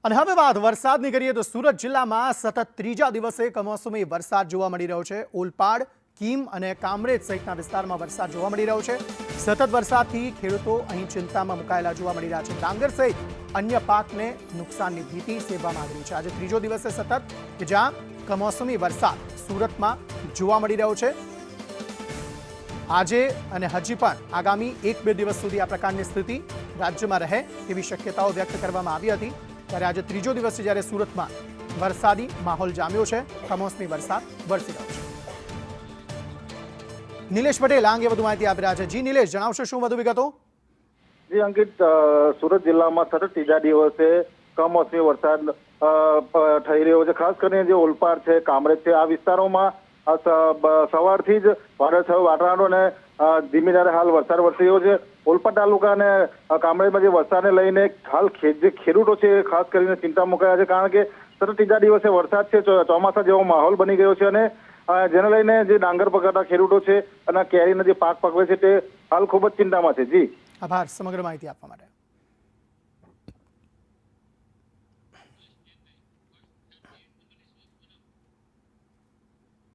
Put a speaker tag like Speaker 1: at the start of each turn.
Speaker 1: અને હવે વાત વરસાદની કરીએ તો સુરત જિલ્લામાં સતત ત્રીજા દિવસે કમોસમી વરસાદ જોવા મળી રહ્યો છે। ઓલપાડ, કીમ અને કામરેજ સહિતના વિસ્તારમાં વરસાદ જોવા મળી રહ્યો છે। સતત વરસાદથી ખેડૂતો અહીં ચિંતામાં મુકાયેલા જોવા મળી રહ્યા છે। ડાંગર સહિત અન્ય પાકને નુકસાનની ભીતિ સેવવામાં આવી રહી છે। આજે ત્રીજો દિવસે સતત કે જ્યાં કમોસમી વરસાદ સુરતમાં જોવા મળી રહ્યો છે। આજે અને હજી પણ આગામી 1-2 દિવસ સુધી આ પ્રકારની સ્થિતિ રાજ્યમાં રહે તેવી શક્યતાઓ વ્યક્ત કરવામાં આવી હતી। ત્યારે આજે ત્રીજો દિવસ છે જ્યારે સુરતમાં વરસાદી માહોલ જામ્યો છે। કમોસમી વરસાદ વરસી રહ્યો છે। નિલેશ પટેલ આ અંગે વધુ માહિતી આપી રહ્યા છે। જી નિલેશ, જણાવશો શું વધુ વિગતો?
Speaker 2: જી અંકિત, સુરત જિલ્લામાં સતત ત્રીજા દિવસે કમોસમી વરસાદ થઈ રહ્યો છે। ખાસ કરીને જે ઓલપાડ છે, કામરેજ છે, આ વિસ્તારોમાં સવારથી જ વાદળછાયું વાતાવરણ અને ધીમી ધારે હાલ વરસાદ વરસી રહ્યો છે। ઓલપાડ તાલુકા અને કામરેજમાં જે વરસાદને લઈને હાલ જે ખેડૂતો છે ખાસ કરીને ચિંતા મુકાયા છે, કારણ કે સતત ત્રીજા દિવસે વરસાદ છે, ચોમાસા જેવો માહોલ બની ગયો છે અને જેને લઈને જે ડાંગર પકડતા ખેડૂતો છે અને કેરીનો જે પાક પકવે છે તે હાલ ખૂબ જ ચિંતામાં છે। જી
Speaker 1: આભાર સમગ્ર માહિતી આપવા માટે।